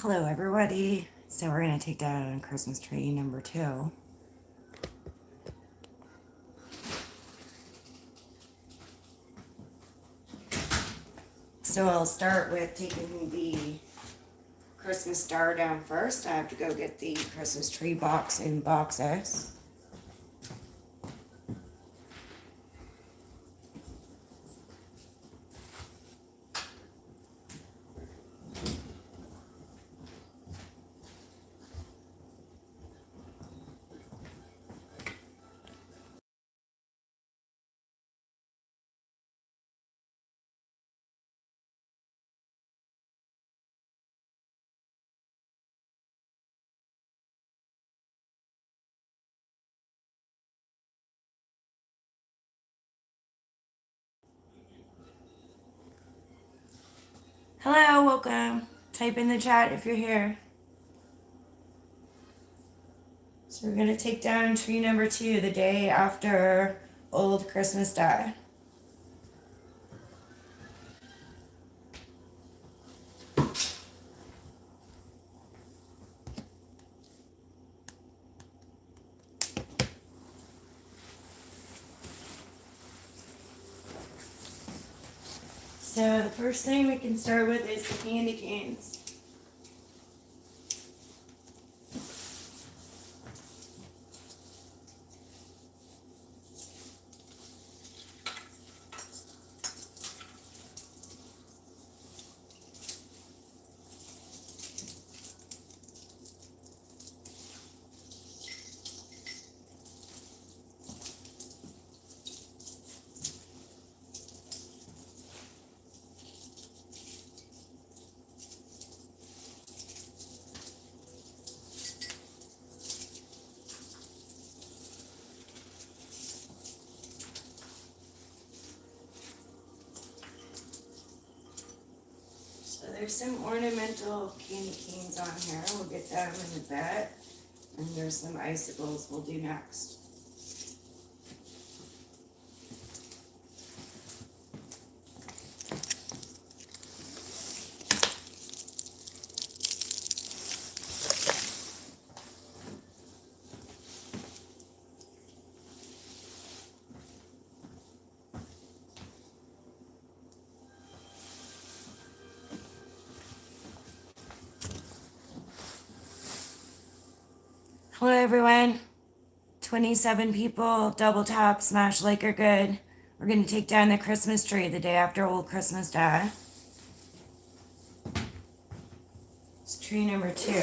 Hello, everybody. So we're going to take down Christmas tree number 2. So I'll start with taking the Christmas star down first. I have to go get the Christmas tree box in boxes. Hello, welcome. Type in the chat if you're here. So we're going to take down tree number 2 the day after Old Christmas Day. So the first thing we can start with is the candy canes. So there's some ornamental candy canes on here. We'll get them in a bit. And there's some icicles we'll do next. Hello, everyone. 27 people, double tap, smash like are good. We're going to take down the Christmas tree the day after Old Christmas Day. It's tree number 2.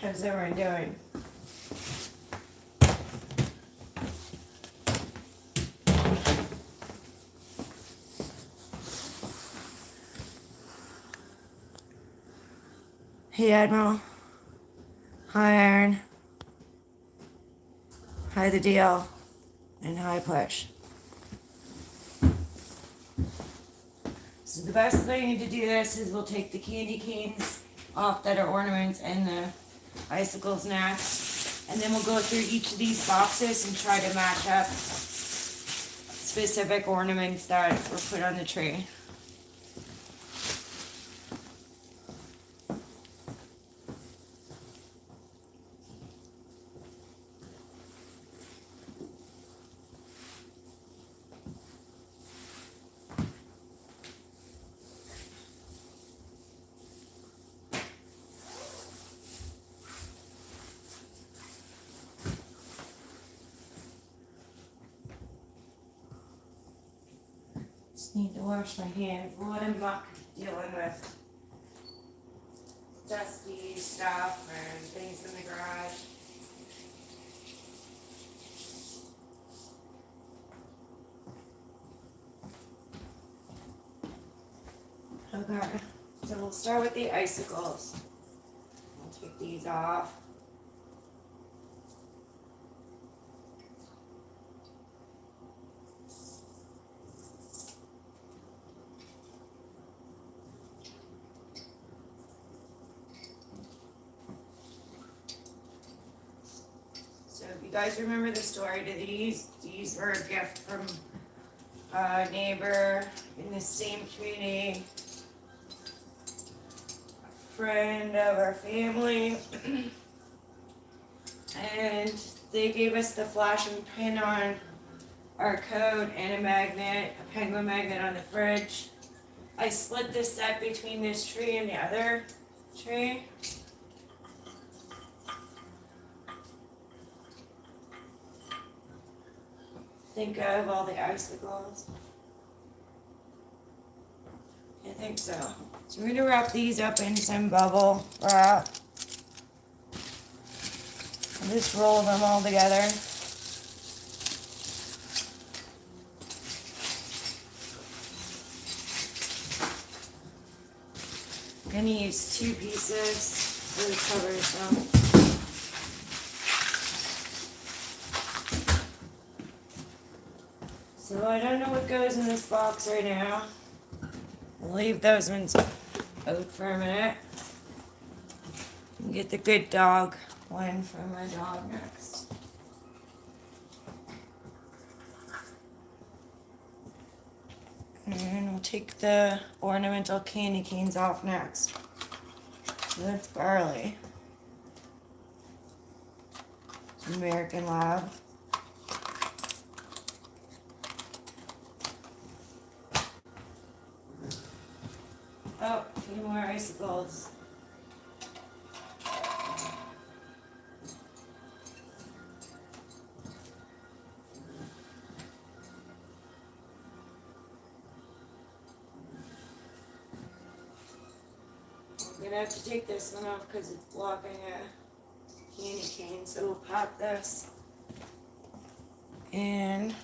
How's everyone doing? Hey, Admiral. Hi, Aaron. Hi, the DL. And hi, Push. So the best thing to do this is we'll take the candy canes off that are ornaments and the icicles next. And then we'll go through each of these boxes and try to match up specific ornaments that were put on the tree. Just need to wash my hands. What am I dealing with? Dusty stuff and things in the garage. Okay, so we'll start with the icicles. I'll take these off. So if you guys remember the story to these were a gift from a neighbor in the same community, a friend of our family, and they gave us the flashing pin on our code and a magnet, a penguin magnet on the fridge. I split this set between this tree and the other tree. Think of all the icicles. I think so. So we're gonna wrap these up in some bubble wrap. And just roll them all together. I'm gonna use 2 pieces for the cover, so. So I don't know what goes in this box right now. I'll leave those ones out for a minute. And get the good dog one for my dog next. And we'll take the ornamental candy canes off next. So that's Barley. American Lab. Oh, a few more icicles. I'm gonna have to take this one off because it's blocking a candy cane, so we'll pop this in.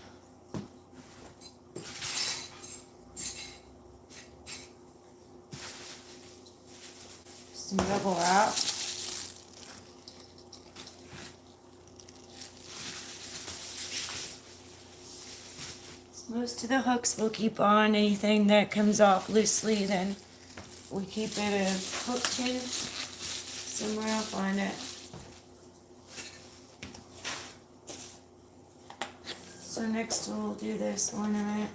Some bubble wrap. So most of the hooks we'll keep on. Anything that comes off loosely, then we keep it a hook pin. Somewhere I'll find it. So next we'll do this ornament.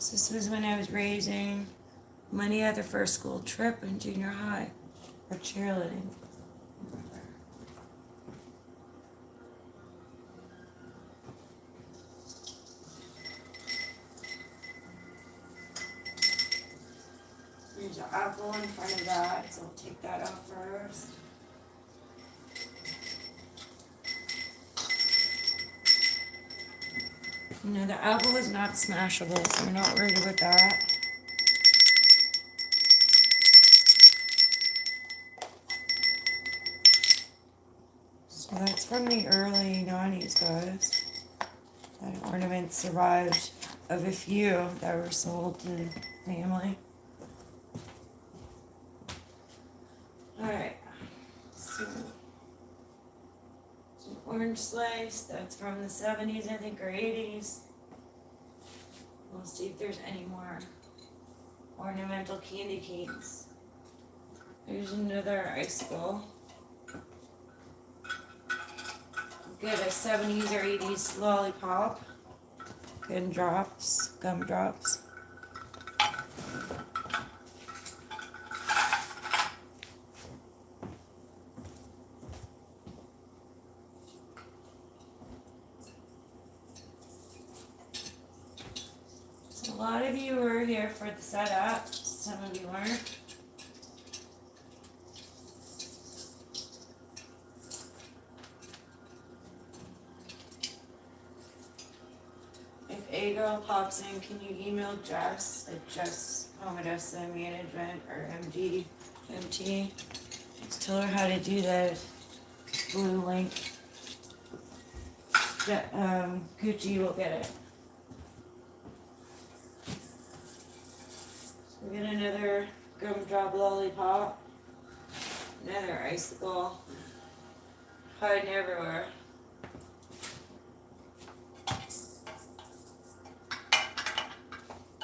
So this was when I was raising money at the first school trip in junior high for cheerleading. There's an apple in front of that, so I'll take that off first. No, the apple is not smashable, so we're not worried about that. So that's from the early 90s, guys. That ornament survived of a few that were sold to the family. Alright, so some orange slice, that's from the 70s, I think, or 80s. We'll see if there's any more ornamental candy canes. There's another icicle. Get a 70s or 80s lollipop. Gum drops. So a lot of you were here for the setup. Some of you weren't. A-Girl pops in, can you email Jess at Odessa Management or MT? Just tell her how to do that blue link. Gucci will get it. So we get another gumdrop lollipop. Another icicle. Hiding everywhere.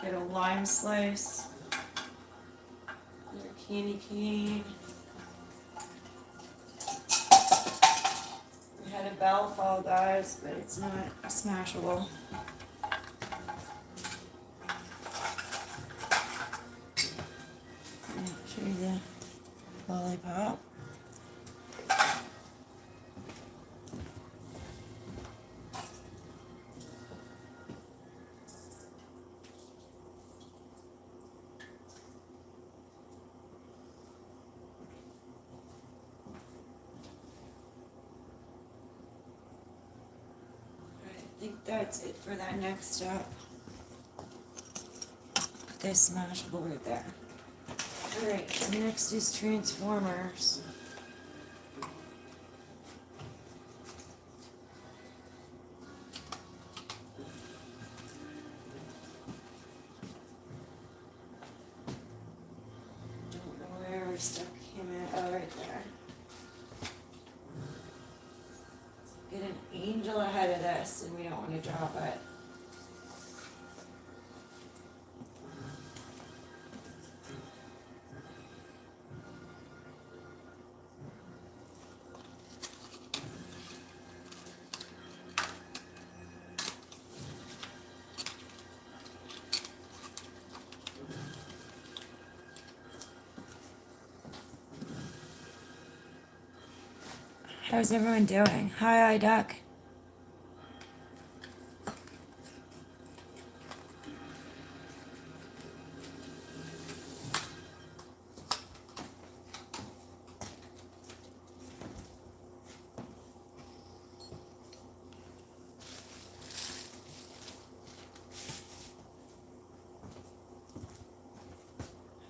Get a lime slice, another candy cane. We had a bell fall, guys, but it's not smashable. Show you the lollipop. I think that's it for that next step. Put this smashable right there. Alright, so next is Transformers. Don't know where we stuck him at. Oh, right there. Get an angel ahead of this, and we don't want to drop it. How's everyone doing? Hi, Duck.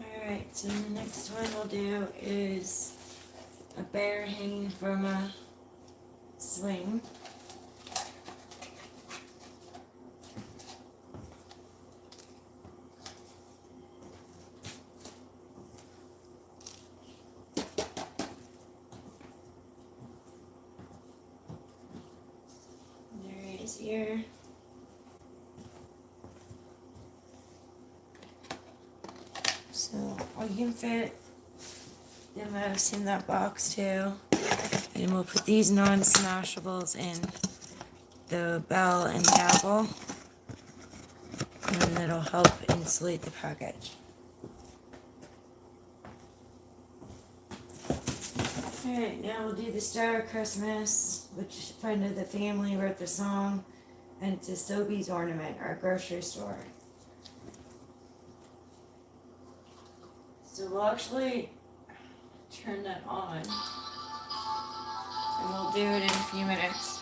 Alright, so the next one we'll do is a bear hanging from a swing. There he is here. So you can fit the most in that box too. And we'll put these non-smashables in the bell and the apple. And that'll help insulate the package. Alright, now we'll do the Star of Christmas, which a friend of the family wrote the song. And it's a Sobeys ornament, our grocery store. So we'll actually turn that on. And we'll do it in a few minutes.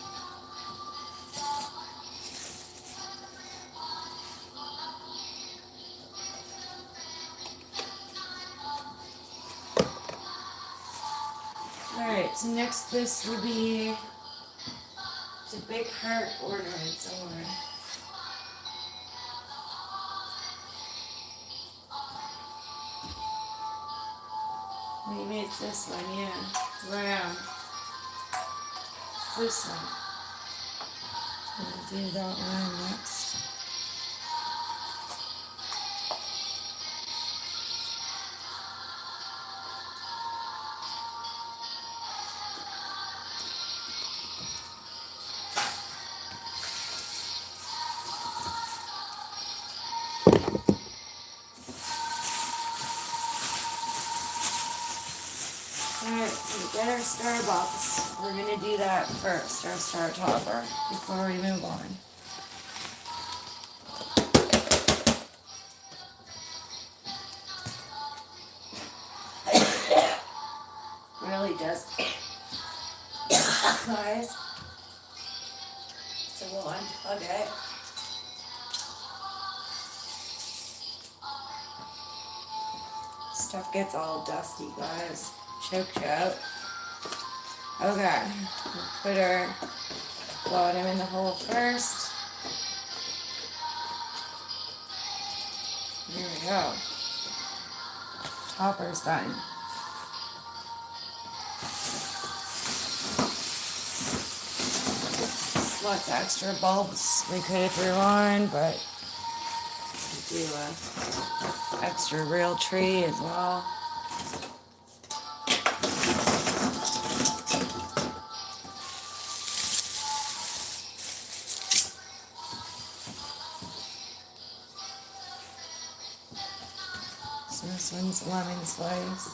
Alright, So next this will be the big heart ornament somewhere. Maybe it's this one, yeah. Round. This one. We'll do that one next. Alright, so we get our star box. We're going to do that first, our star topper, before we move on. Really does. Guys. So we'll unplug it. Stuff gets all dusty, guys. Choked out. Okay. We'll put our bottom in the hole first. There we go. Topper's done. Lots of extra bulbs we could have threw on, but do a extra real tree as well. So this one's lemon slice.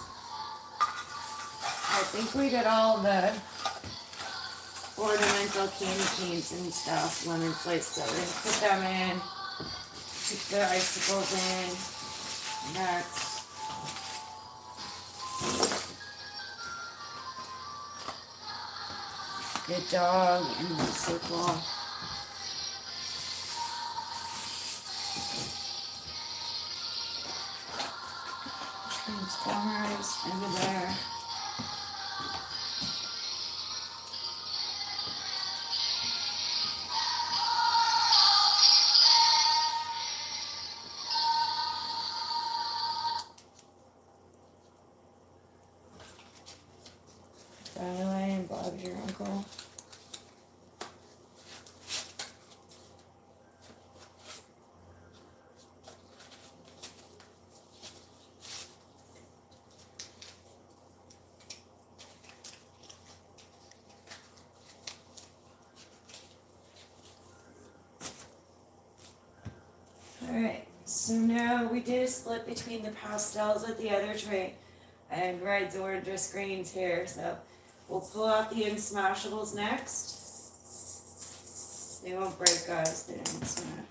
I think we did all the ornamental candy canes and stuff, lemon slice, so we're gonna put them in, put the icicles in, next. Good dog and the circle. Transformers over there. Anyway, and Bob's your uncle. Alright, so now we did a split between the pastels with the other tray and reds, oranges, greens here, so we'll pull out the Unsmashables next. They won't break, guys, they don't smash.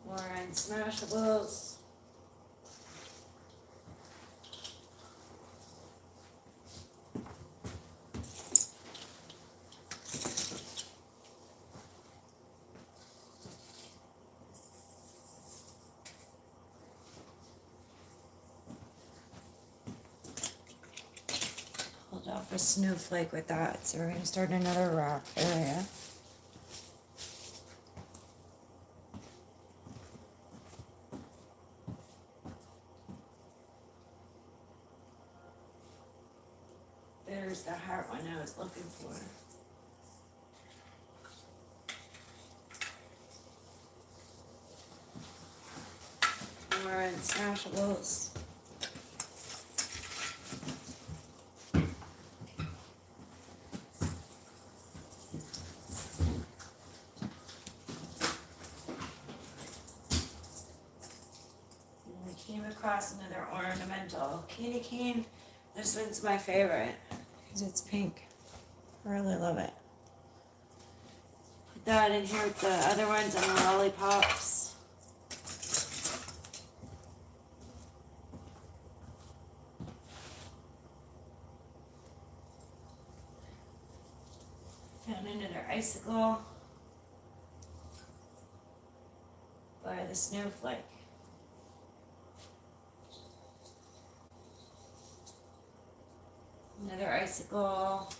More Unsmashables. Pulled off a snowflake with that, so we're going to start another rock area. There's the heart one I was looking for. More Unsmashables. And we came across another ornamental candy cane. This one's my favorite because it's pink. I really love it. Put that in here with the other ones and the lollipops. Found another icicle by the snowflake. Another icicle.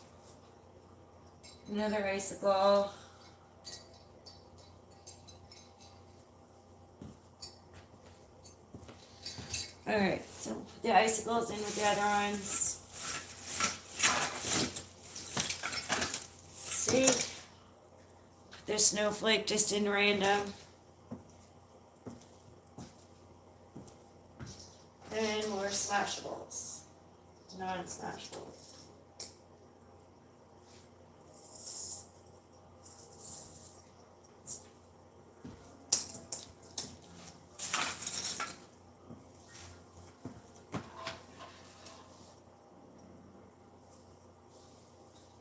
Another icicle. Alright, so put the icicles in with the other ones. See? Put the snowflake just in random. Then more Smashables. Non-Smashables.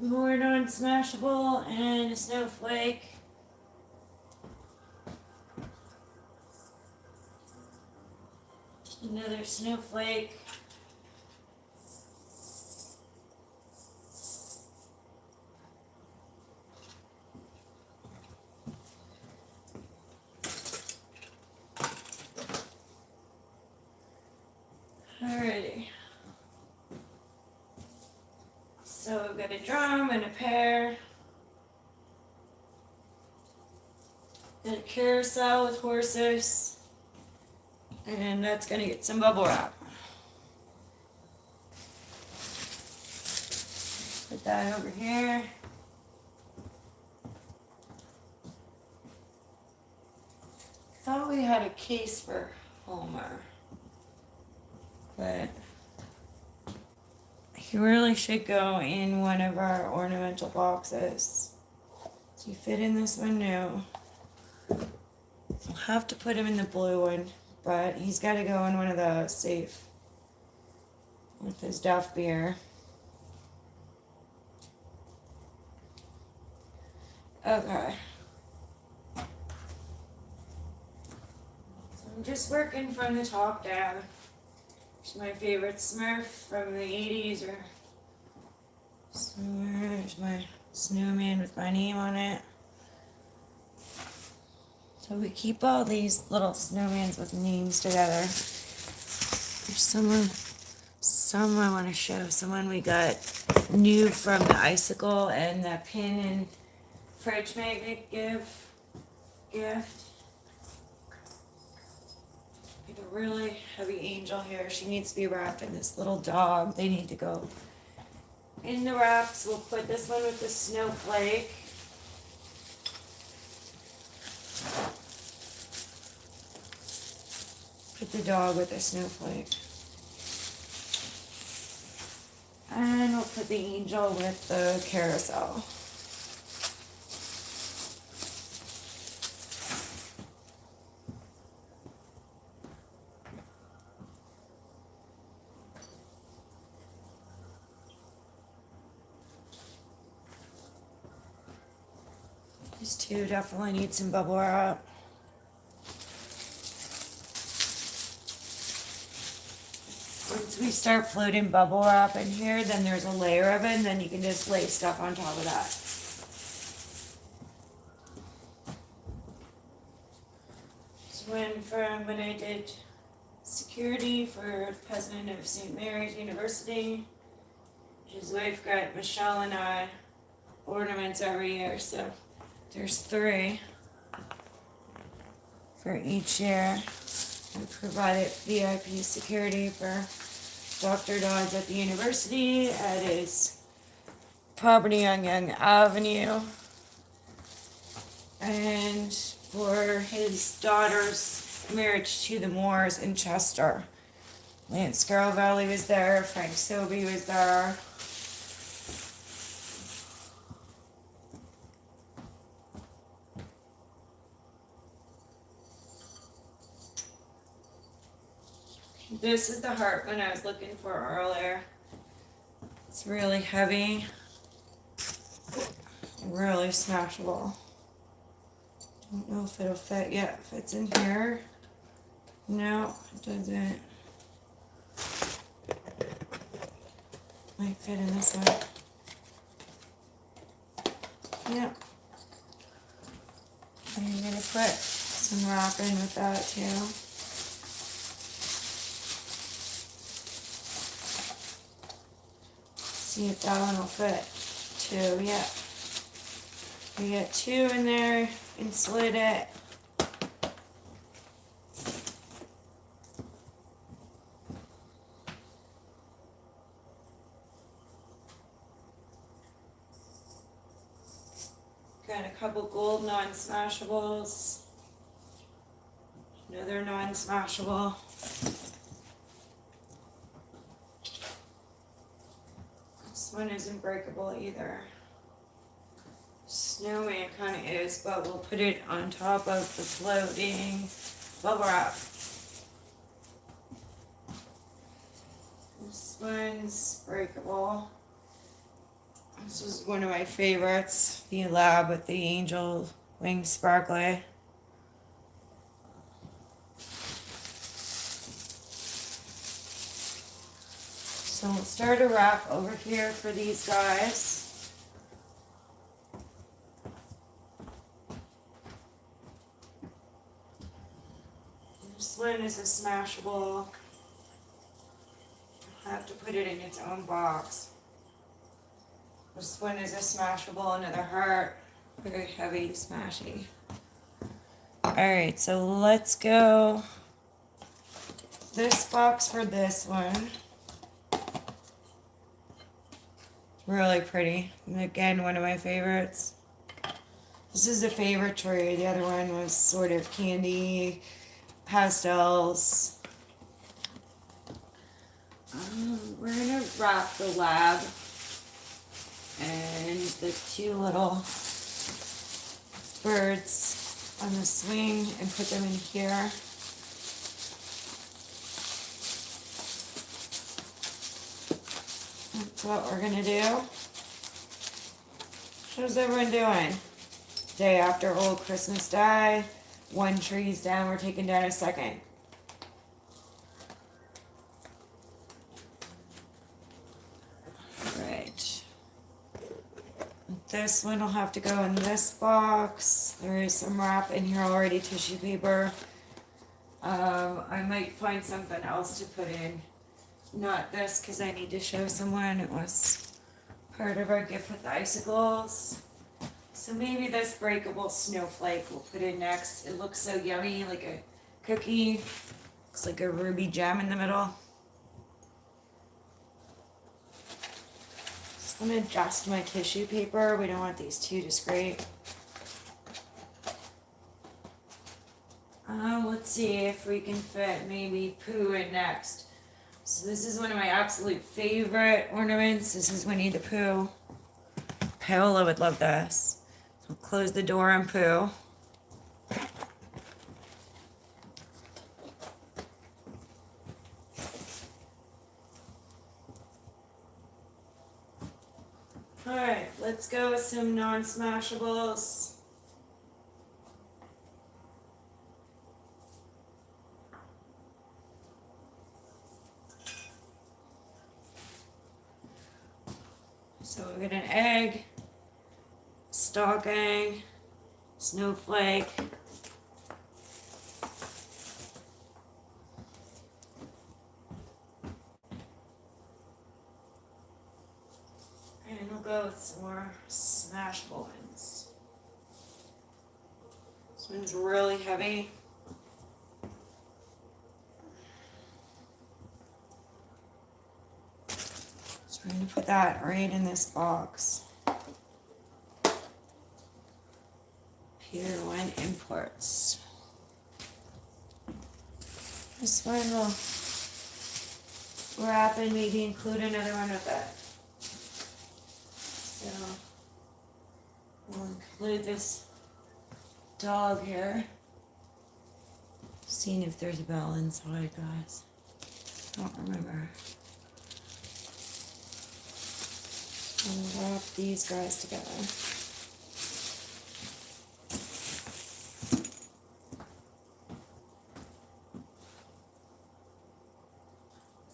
More non-smashable and a snowflake. Another snowflake. Alrighty. So we've got a drum and a pear. Got a carousel with horses. And that's gonna get some bubble wrap. Put that over here. Thought we had a case for Homer. But he really should go in one of our ornamental boxes. Does he fit in this one? No. I'll have to put him in the blue one, but he's got to go in one of those safe with his Duff beer. Okay. So I'm just working from the top down. It's my favorite Smurf from the 80s, or somewhere. There's my snowman with my name on it. So we keep all these little snowmans with names together. There's some I want to show. Someone we got new from the icicle and the pin and fridge magnet gift. Like a really heavy angel here. She needs to be wrapped in this little dog. They need to go in the wraps. We'll put this one with the snowflake. Put the dog with the snowflake. And we'll put the angel with the carousel. These two definitely need some bubble wrap. Once we start floating bubble wrap in here, then there's a layer of it, and then you can just lay stuff on top of that. This one from when I did security for the president of St. Mary's University. His wife got Michelle and I ornaments every year, so there's 3 for each year. We provided VIP security for Dr. Dodds at the university at his property on Young Avenue, and for his daughter's marriage to the Moores in Chester. Lance Scarrovelli was there, Frank Sobey was there. This is the heart one I was looking for earlier. It's really heavy, really smashable. Don't know if it'll fit. Yeah, it fits in here. No, it doesn't. Might fit in this one. Yeah. And I'm gonna put some wrapping with that too. See if that one will fit too. Yeah. We got 2 in there and slid it. Got a couple gold non-smashables. Another non-smashable. This one isn't breakable either. Snowman kind of is, but we'll put it on top of the floating bubble wrap. This one's breakable. This is one of my favorites, the Lab with the angel wing sparkly. So we'll start a wrap over here for these guys. This one is a smashable. I'll have to put it in its own box. This one is a smashable, another heart. Very heavy, smashy. Alright, so let's go this box for this one. Really pretty. And again, one of my favorites. This is a favorite tree. The other one was sort of candy, pastels. We're gonna wrap the Lab and the 2 little birds on the swing and put them in here. That's what we're gonna do. How's everyone doing? Day after old Christmas Day. 1 tree's down, we're taking down a second. Alright. This one will have to go in this box. There is some wrap in here already, tissue paper. I might find something else to put in. Not this, because I need to show someone. It was part of our gift with the icicles. So maybe this breakable snowflake we'll put in next. It looks so yummy, like a cookie. Looks like a ruby gem in the middle. Just want to adjust my tissue paper. We don't want these 2 to scrape. Let's see if we can fit maybe Pooh in next. So this is one of my absolute favorite ornaments. This is Winnie the Pooh. Paola would love this. So I'll close the door on Pooh. Alright, let's go with some non-smashables. So we got an egg, stocking, snowflake, and we'll go with some more smashable ones. This one's really heavy. We're going to put that right in this box. Pier 1 Imports. This one will wrap and maybe include another one with it. So we'll include this dog here. Seeing if there's a bell inside, guys. Don't remember. And wrap these guys together.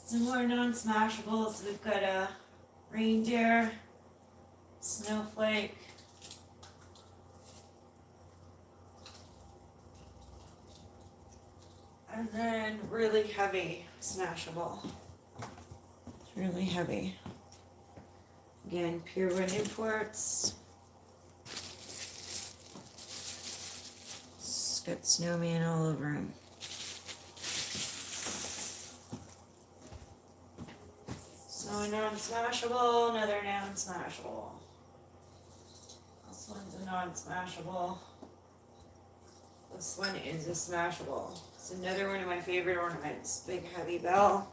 Some more non-smashables. We've got a reindeer, snowflake, and then really heavy smashable. It's really heavy. Again, Pure Wood Imports. It's got snowman all over him. So a non-smashable, another non-smashable. This one's a non-smashable. This one is a smashable. It's another one of my favorite ornaments. Big heavy bell.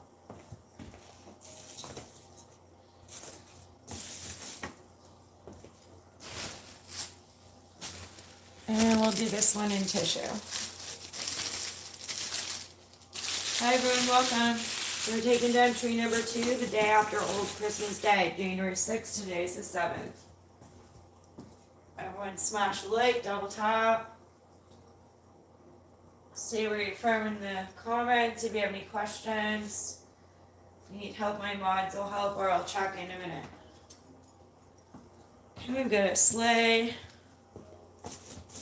And we'll do this one in tissue. Hi everyone, welcome. We're taking down tree number 2 the day after Old Christmas Day, January 6th. Today's the 7th. Everyone smash a like, double tap. Say where you're from in the comments if you have any questions. If you need help, my mods will help, or I'll check in a minute. We've got a sleigh,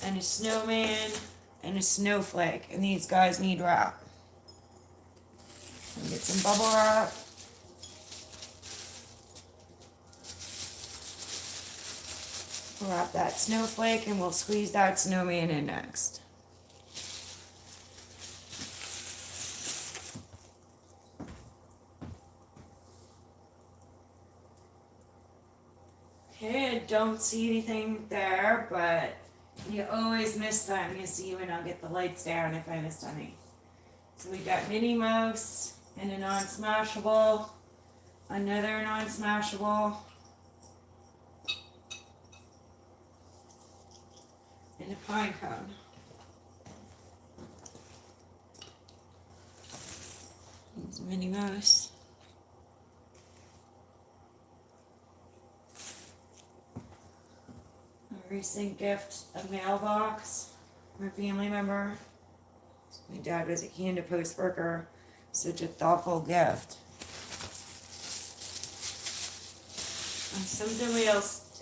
and a snowman, and a snowflake, and these guys need wrap. Get some bubble wrap. We'll wrap that snowflake and we'll squeeze that snowman in next. Okay, I don't see anything there, but you always miss them. You see when I'll get the lights down if I missed any. So we got Minnie Mouse and a non-smashable, another non-smashable, and a pine cone. Here's Minnie Mouse. A recent gift, a mailbox from a family member. My dad was a Canada Post worker. Such a thoughtful gift. And something we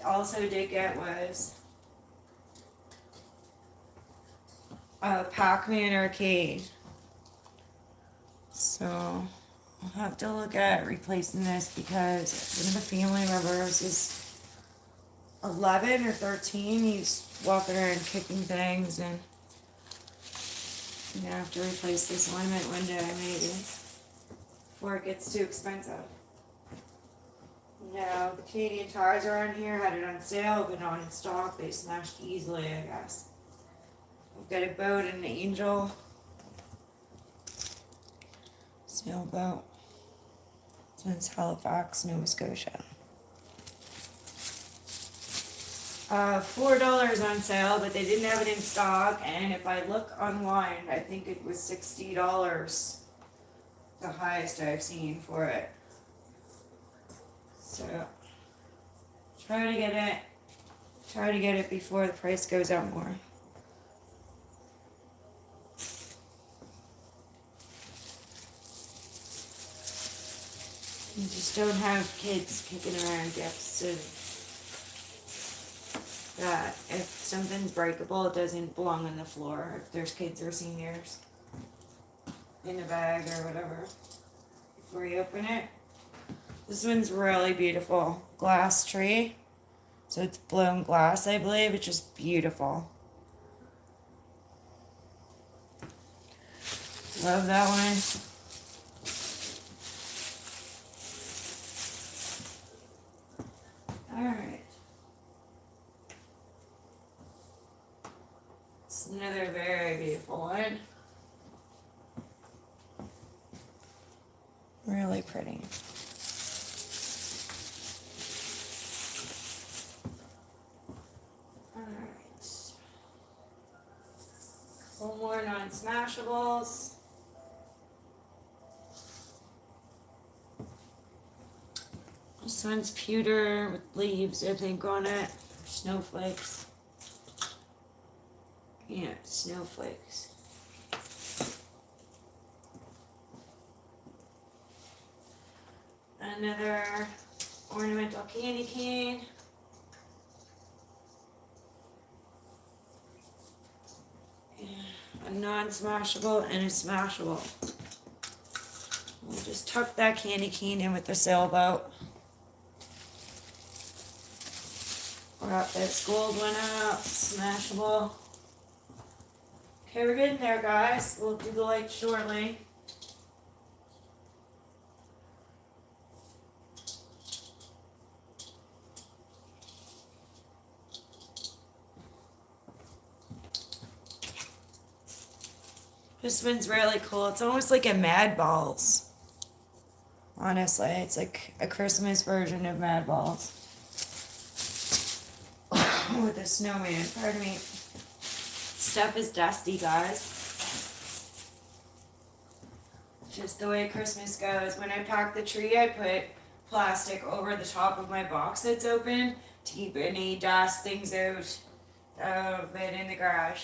also did get was a Pac-Man arcade. So I'll have to look at replacing this because one of the family members is 11 or 13. He's walking around kicking things, and I'm gonna have to replace this ornament one day, maybe, before it gets too expensive. Now, the Canadian Tires are on here, had it on sale, but not in stock. They smashed easily, I guess. We've got a boat and an angel. Sailboat. This one's Halifax, Nova Scotia. $4 on sale, but they didn't have it in stock, and if I look online, I think it was $60, the highest I've seen for it. So, try to get it before the price goes up more. You just don't have kids kicking around gifts and that if something's breakable, it doesn't belong on the floor if there's kids or seniors in a bag or whatever before you open it. This one's really beautiful. Glass tree. So it's blown glass, I believe. It's just beautiful. Love that one. Alright. It's another very beautiful one. Really pretty. Alright. Couple more non-smashables. This one's pewter with leaves, I think, on it. Snowflakes. Yeah, snowflakes. Another ornamental candy cane. A non-smashable and a smashable. We'll just tuck that candy cane in with the sailboat. Wrap this gold one up, smashable. Okay, we're getting there, guys. We'll do the light shortly. This one's really cool. It's almost like a Mad Balls. Honestly, it's like a Christmas version of Mad Balls. With a snowman. Pardon me. Stuff is dusty, guys. Just the way Christmas goes. When I pack the tree, I put plastic over the top of my box that's open to keep any dust, things out of it in the garage.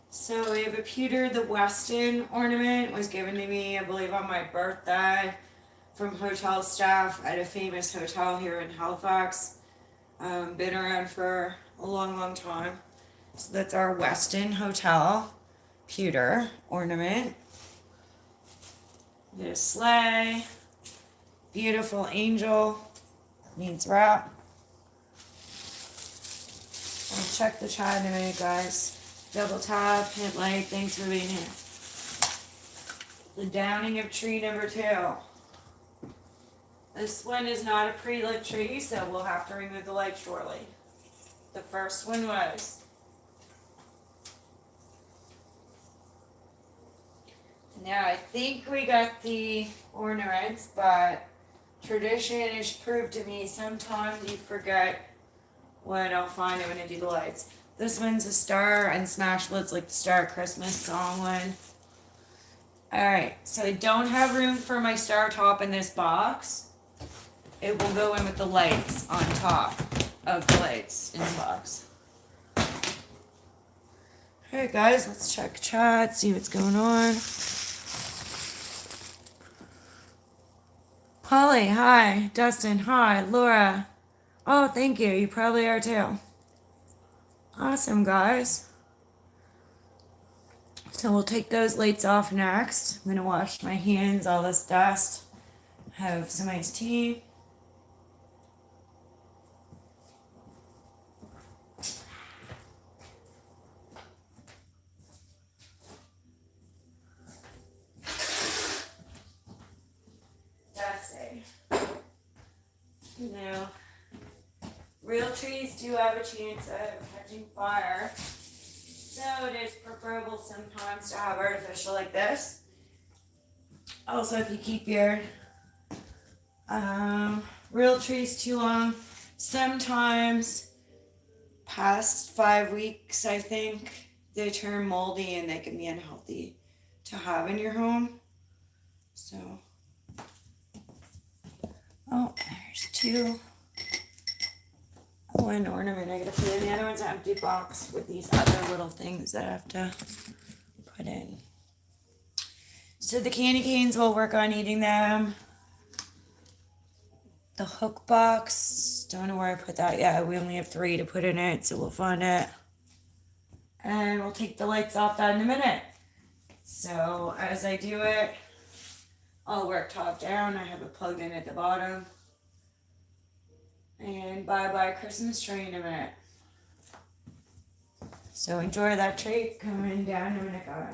So we have a pewter, the Weston ornament was given to me, I believe, on my birthday from hotel staff at a famous hotel here in Halifax. Been around for a long, long time. So that's our Weston Hotel pewter ornament. We get a sleigh, beautiful angel, needs wrap. I'll check the chat in a minute, guys. Double tap, hit like, thanks for being here. The downing of tree number 2. This one is not a pre-lit tree, so we'll have to remove the light shortly. The first one was. Now I think we got the ornaments, but tradition has proved to me sometimes you forget when I'll find it when I do the lights. This one's a star and smashable. It's like the Star Christmas song one. Alright, so I don't have room for my star top in this box. It will go in with the lights on top of the lights in the box. Alright guys, let's check chat, see what's going on. Holly, hi. Dustin, hi. Laura. Oh, thank you. You probably are too. Awesome, guys. So we'll take those lights off next. I'm going to wash my hands, all this dust. Have some iced tea. Dusting. Now, real trees do have a chance of catching fire, so it is preferable sometimes to have artificial like this. Also, if you keep your real trees too long, sometimes past 5 weeks, I think, they turn moldy and they can be unhealthy to have in your home. So, oh, there's 2. One ornament I gotta put in. The other one's an empty box with these other little things that I have to put in. So the candy canes, we'll work on eating them. The hook box, don't know where I put that yet. We only have 3 to put in it, so we'll find it. And we'll take the lights off that in a minute. So as I do it, I'll work top down. I have it plugged in at the bottom. And bye-bye Christmas tree in a minute. So enjoy that tree coming down in a minute, guys.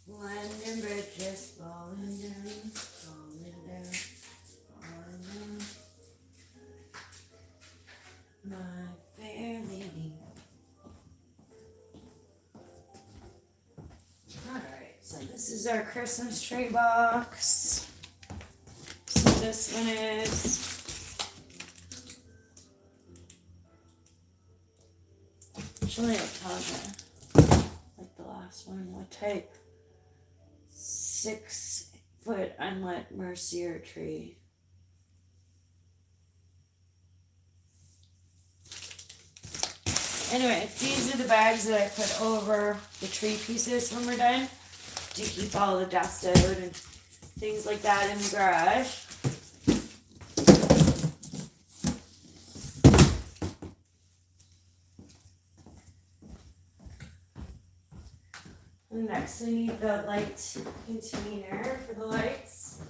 London bridges falling down, falling down, falling down. My fair lady. Alright, so this is our Christmas tree box. So this one is, actually I'll tell you, like the last last one, what type? 6-foot unlit Mercier tree. Anyway, these are the bags that I put over the tree pieces when we're done to keep all the dust out and things like that in the garage. And next I need the light container for the lights.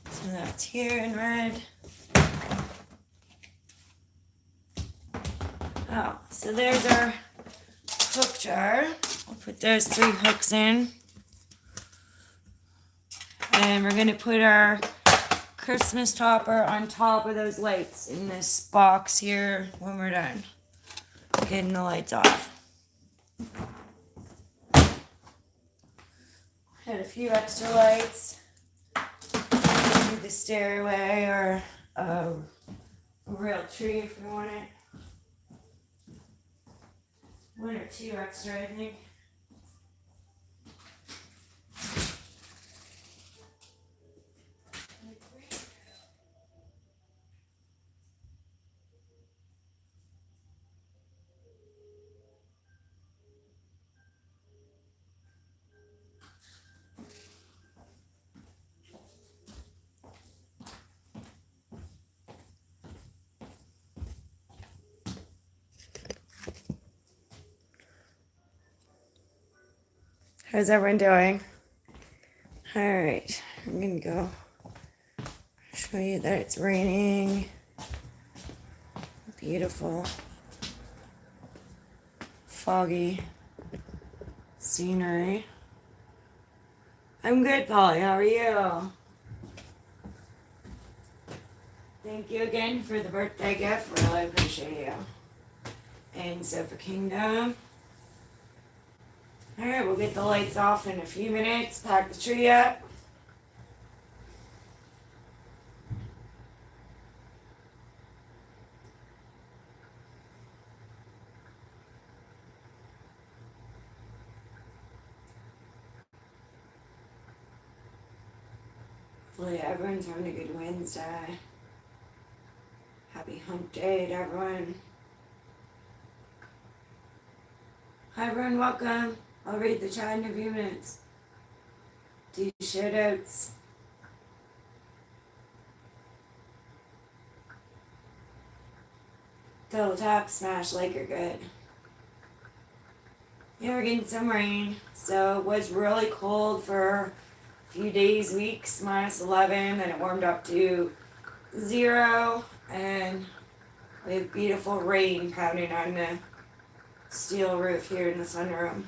So that's here in red. Oh, so there's our hook jar. I'll put those 3 hooks in. And we're going to put our Christmas topper on top of those lights in this box here when we're done getting the lights off. Had a few extra lights. Maybe the stairway or a real tree if you want it. 1 or 2 extra, I think. How's everyone doing? Alright, I'm gonna go show you that it's raining. Beautiful, foggy scenery. I'm good, Polly. How are you? Thank you again for the birthday gift. Really appreciate you. And Sofa Kingdom. Alright, we'll get the lights off in a few minutes, pack the tree up. Hopefully everyone's having a good Wednesday. Happy hump day to everyone. Hi everyone, welcome. I'll read the chat in a few minutes. Do shout outs. Double tap, smash, like you're good. Yeah, we're getting some rain. So it was really cold for a few days, weeks, -11, then it warmed up to 0, and we have beautiful rain pounding on the steel roof here in the sunroom.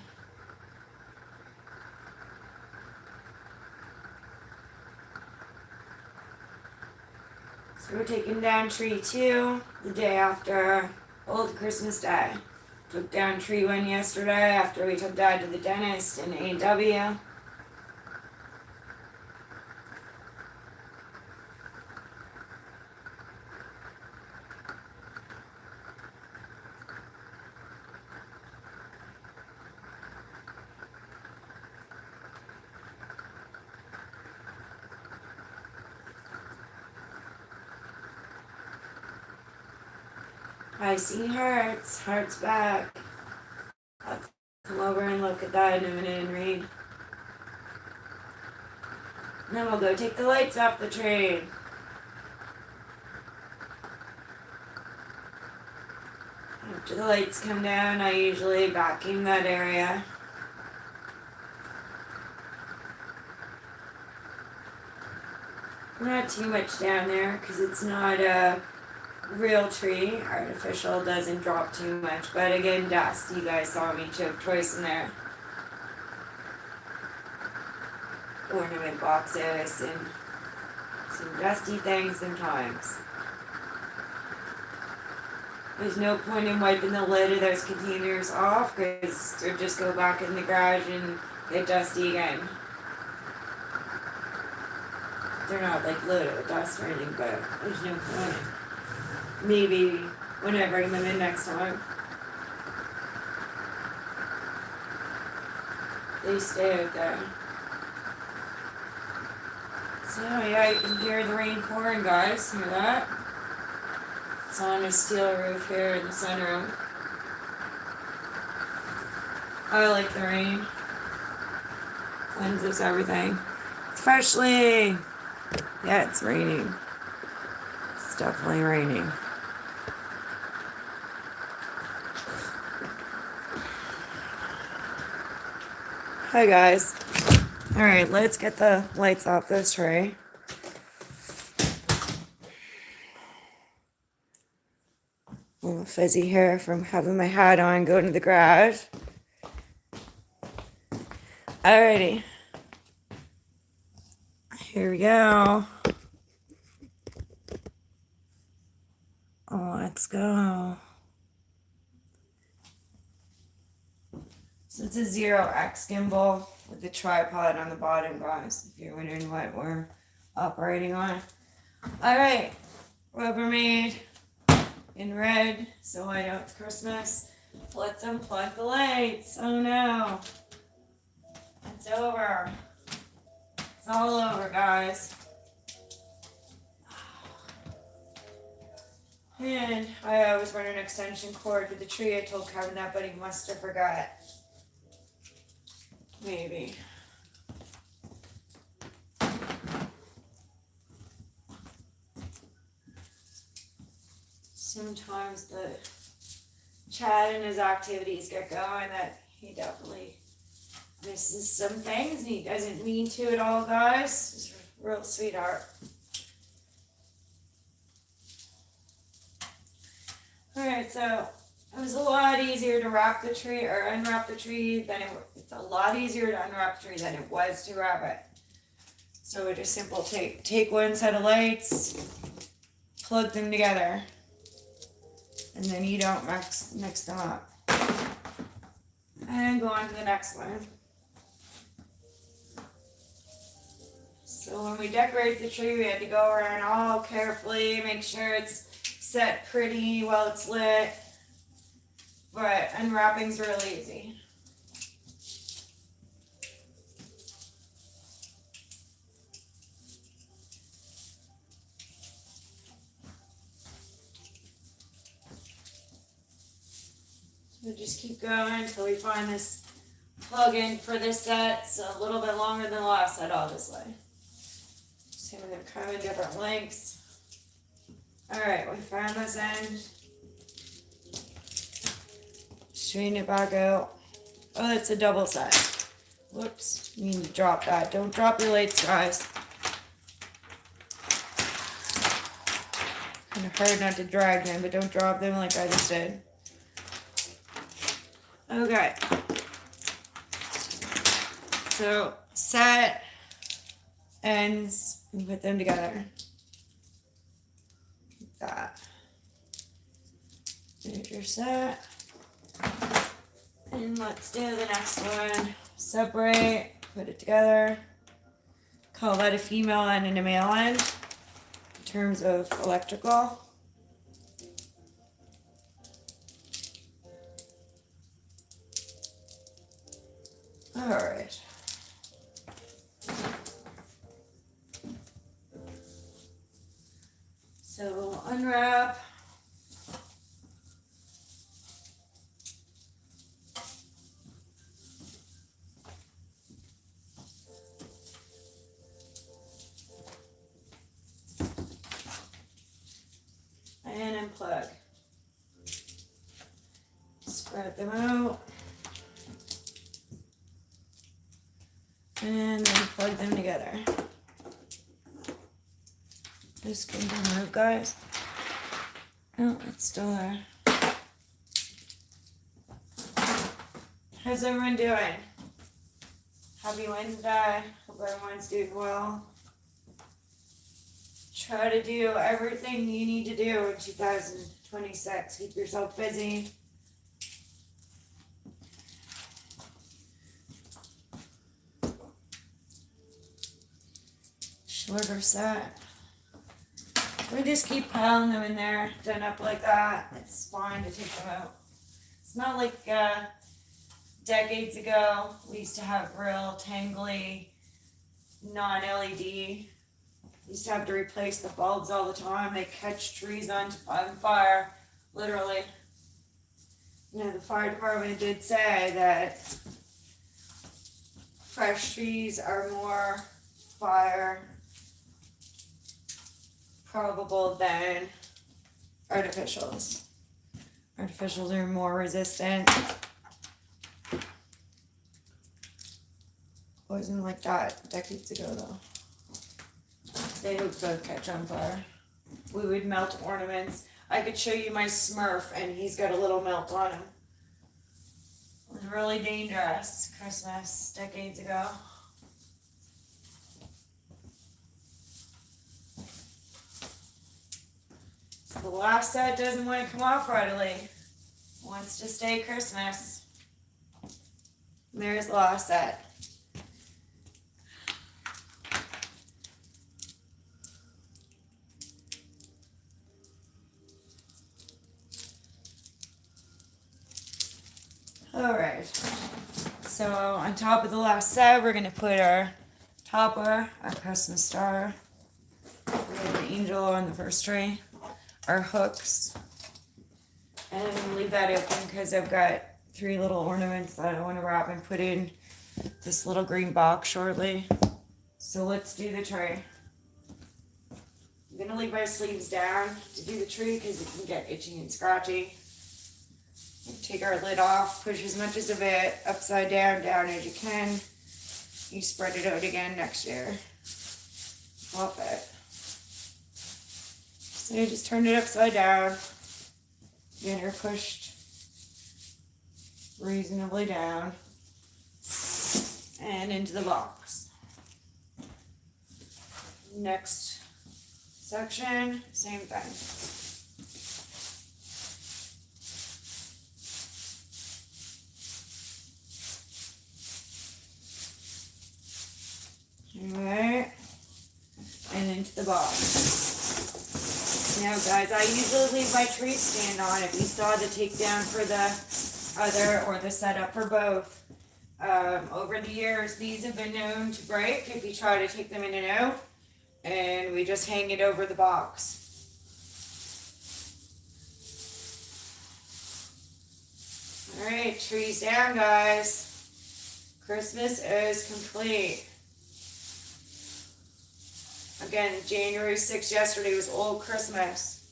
So we're taking down tree 2 the day after Old Christmas Day. Took down tree 1 yesterday after we took Dad to the dentist in A&W. I see Hearts. Hearts back. I'll come over and look at that in a minute and read. And then we'll go take the lights off the tree. After the lights come down, I usually vacuum that area. Not too much down there because it's not a real tree. Artificial doesn't drop too much, but again, dust. You guys saw me choke twice in there. Ornament boxes and some dusty things sometimes. There's no point in wiping the lid of those containers off because they'll just go back in the garage and get dusty again. they're not like loaded with dust or anything, but there's no point. Maybe when I bring them in next time, they stay out there. So yeah, you can hear the rain pouring, guys. Hear that? It's on a steel roof here in the sunroom. I like the rain. Cleanses everything. Especially, yeah, it's raining. It's definitely raining. Hi guys. Alright, let's get the lights off this tray. A little fuzzy hair from having my hat on going to the garage. Alrighty. Here we go. Let's go. So it's a 0x gimbal with the tripod on the bottom, guys, if you're wondering what we're operating on. Alright, Rubbermaid in red, so I know it's Christmas. Let's unplug the lights. Oh no. It's over. It's all over, guys. And I always run an extension cord to the tree. I told Kevin that, but he must have forgot. Maybe. Sometimes the Chad and his activities get going that he definitely misses some things. He doesn't mean to at all, guys. He's a real sweetheart. Alright, so it was a lot easier to wrap the tree or unwrap the tree than it's a lot easier to unwrap the tree than it was to wrap it. So it is simple. Take one set of lights, plug them together, and then you don't mix them up. And go on to the next one. So when we decorate the tree, we had to go around all carefully, make sure it's set pretty while it's lit. But unwrapping's real easy. So just keep going until we find this plug-in for this set. It's a little bit longer than the last set, obviously. Some of them come in different lengths. Alright, we found this end. Straighten it back out. Oh, that's a double set. Whoops, you need to drop that. Don't drop your lights, guys. Kind of hard not to drag them, but don't drop them like I just did. Okay. So, set ends and put them together. Like that. There's your set. And let's do the next one. Separate, put it together. Call that a female end and a male end in terms of electrical. Alright. So we'll unwrap. And unplug. Spread them out. And then plug them together. This can remove, guys. Oh, it's still there. How's everyone doing? Happy Wednesday. Hope everyone's doing well. Try to do everything you need to do in 2026. Keep yourself busy. shorter set. We just keep piling them in there, done up like that. It's fine to take them out. It's not like decades ago we used to have real tangly non-LED. We used to have to replace the bulbs all the time. They catch trees on fire, literally. You know, the fire department did say that fresh trees are more fire probable than artificials. Artificials are more resistant. Wasn't like that decades ago though. They would both catch on fire. We would melt ornaments. I could show you my Smurf and he's got a little melt on him. It was really dangerous Christmas decades ago. So the last set doesn't want to come off readily. It wants to stay Christmas. And there's the last set. Alright, so on top of the last set, we're going to put our topper, our Christmas star, we have the angel on the first tree, our hooks, and I'm going to leave that open because I've got 3 little ornaments that I want to wrap and put in this little green box shortly. So let's do the tree. I'm going to leave my sleeves down to do the tree because it can get itchy and scratchy. Take our lid off, push as much of it upside down as you can. You spread it out again next year. Off it. So you just turn it upside down. Get her pushed reasonably down. And into the box. Next section, same thing. Alright, and into the box. Now guys, I usually leave my tree stand on. If you saw the takedown for the other or the setup for both, over the years these have been known to break if you try to take them in and out, and we just hang it over the box. Alright, trees down guys. Christmas is complete. Again, January 6th yesterday was Old Christmas.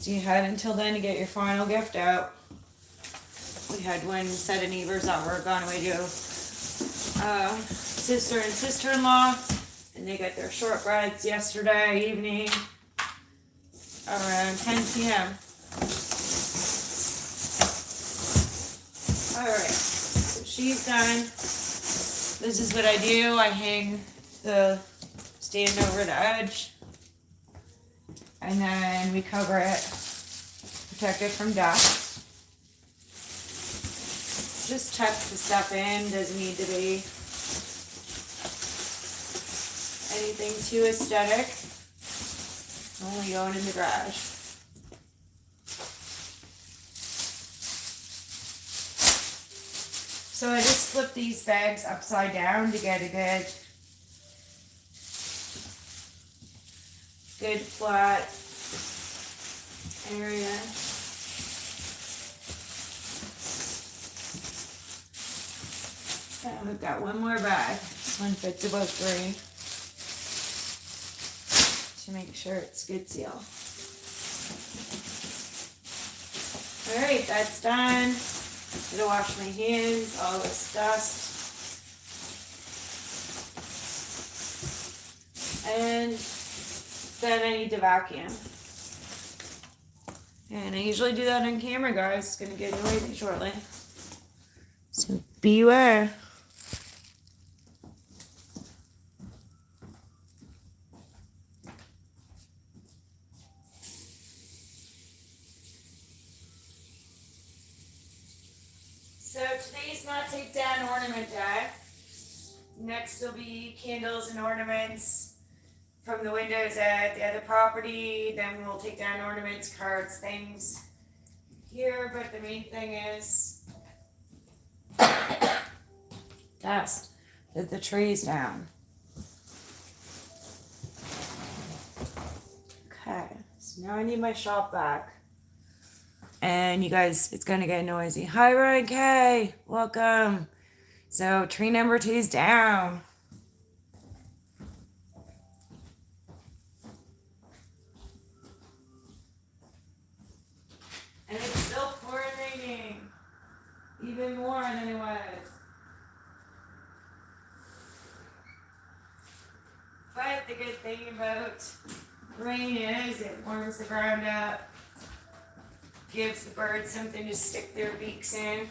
So you had until then to get your final gift out. We had one set of neighbors that were gone away to sister and sister-in-law, and they got their shortbreads yesterday evening around 10 p.m. Alright, so she's done. This is what I do. I hang the stand over the edge, and then we cover it, protect it from dust. Just tuck the stuff in, doesn't need to be anything too aesthetic, only going in the garage. So I just flip these bags upside down to get a good flat area. And we've got one more bag. This one fits about 3 to make sure it's good seal. Alright, that's done. I'm gonna wash my hands, all this dust. And then I need to vacuum. And I usually do that on camera, guys. It's gonna get noisy shortly. So beware. So today's not take down ornament day. Next will be candles and ornaments. from the windows at the other property. Then we'll take down ornaments, cards, things here. But the main thing is dust. Get the trees down. Okay, so now I need my shop back. And you guys, it's gonna get noisy. Hi, Ryan K. Welcome. So tree number 2 is down. And it's still pouring raining. Even more than it was. But the good thing about rain is it warms the ground up. Gives the birds something to stick their beaks in.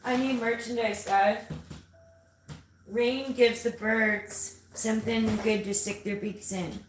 I need merchandise, guys. Rain gives the birds something good to stick their beaks in.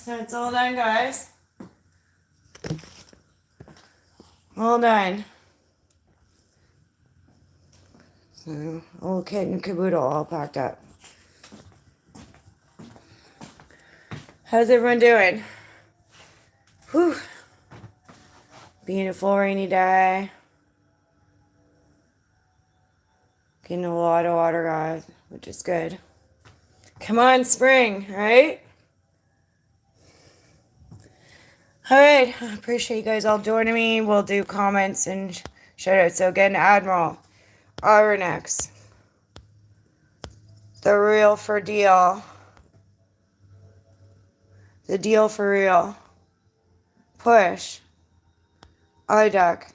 So it's all done, guys. All done. So, old kit and caboodle all packed up. How's everyone doing? Whew. Beautiful rainy day. Getting a lot of water, guys, which is good. Come on, spring, right? All right, I appreciate you guys all joining me. We'll do comments and shout outs. So again, Admiral, Ironex, The Real for Deal, The Deal for Real, Push, iDuck,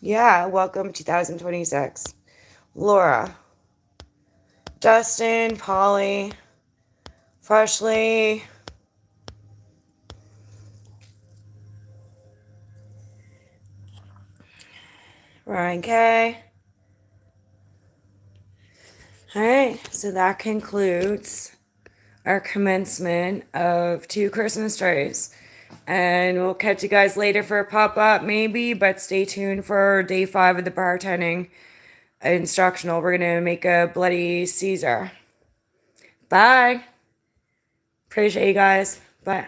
Yeah, welcome 2026. Laura, Justin, Polly, Freshly, Ryan K. Alright, so that concludes our commencement of 2 Christmas trees. And we'll catch you guys later for a pop-up maybe, but stay tuned for day 5 of the bartending instructional. We're gonna make a Bloody Caesar. Bye. Appreciate you guys. Bye.